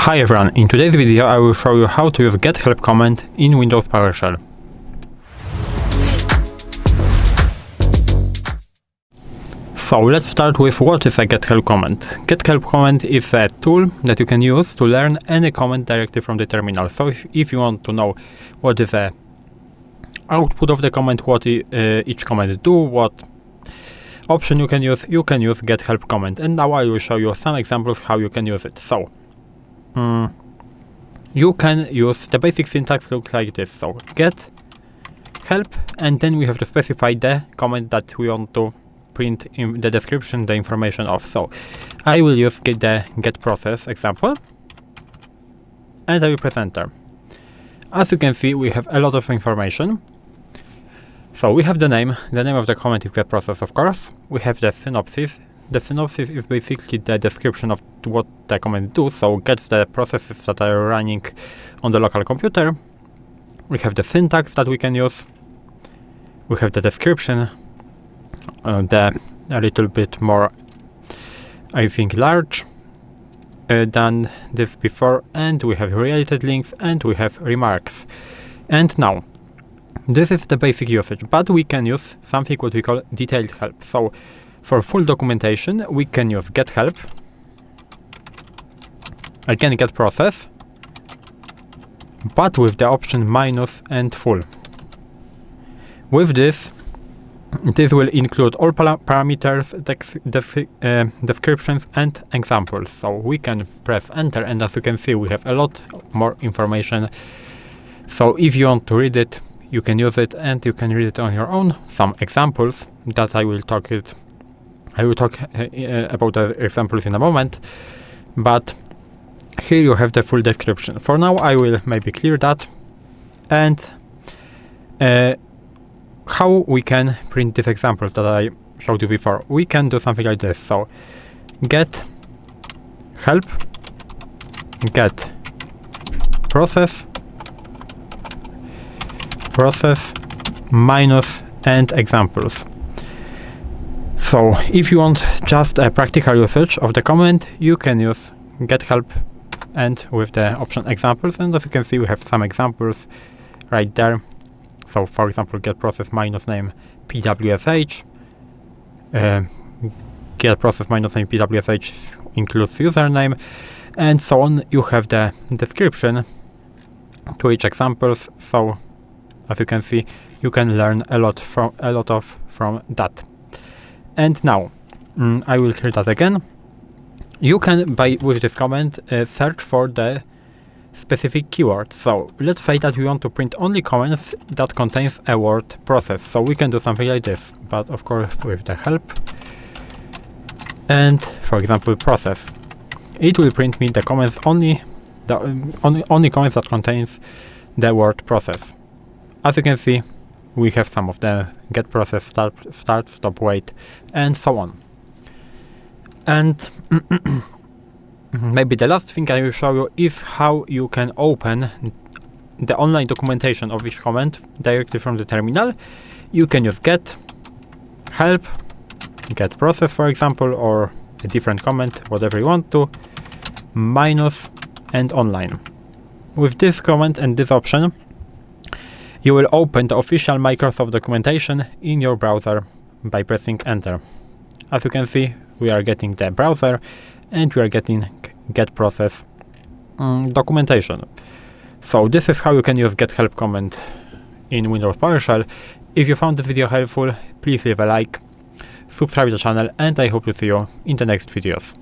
Hi everyone, in today's video I will show you how to use get help command in Windows PowerShell. So let's start with what is a get help command. Get help command is a tool that you can use to learn any command directly from the terminal. So if you want to know what is the output of the command, what each command do, what option you can use get help command. And now I will show you some examples how you can use it. So you can use the basic syntax looks like this. So get help, and then we have to specify the command that we want to print in the description the information of. So I will use the get process example, and I will press enter. As you can see, we have a lot of information. So we have the name of the command is get process, of course. We have the synopsis. The synopsis is basically the description of what the command do, so gets the processes that are running on the local computer. We have the syntax that we can use. We have the description, a little bit more, I think, large than this before, and we have related links, and we have remarks. And now, this is the basic usage, but we can use something what we call detailed help. So for full documentation, we can use get help, again get process, but with the option minus and full. With this will include all parameters, descriptions and examples. So we can press enter, and as you can see, we have a lot more information. So if you want to read it, you can use it, and you can read it on your own. Some examples that I will talk about the examples in a moment, but here you have the full description. For now, I will maybe clear that, and how we can print these examples that I showed you before. We can do something like this. So get help, get process minus and examples. So if you want just a practical usage of the command, you can use get help and with the option examples, and as you can see, we have some examples right there. So for example, get process minus name pwsh, get process minus name pwsh includes username, and so on. You have the description to each examples. So as you can see, you can learn a lot from that. And now I will clear that again. You can, with this command, search for the specific keyword. So let's say that we want to print only comments that contains a word process. So we can do something like this, but of course with the help. And for example, process. It will print me the comments only comments that contains the word process. As you can see, we have some of the get process, start, stop, wait, and so on. And maybe the last thing I will show you is how you can open the online documentation of each command directly from the terminal. You can use get help, get process, for example, or a different command, whatever you want to, minus and online. With this command and this option, you will open the official Microsoft documentation in your browser by pressing enter. As you can see, we are getting the browser, and we are getting get process documentation. So this is how you can use get help command in Windows PowerShell. If you found the video helpful, please leave a like, subscribe to the channel, and I hope to see you in the next videos.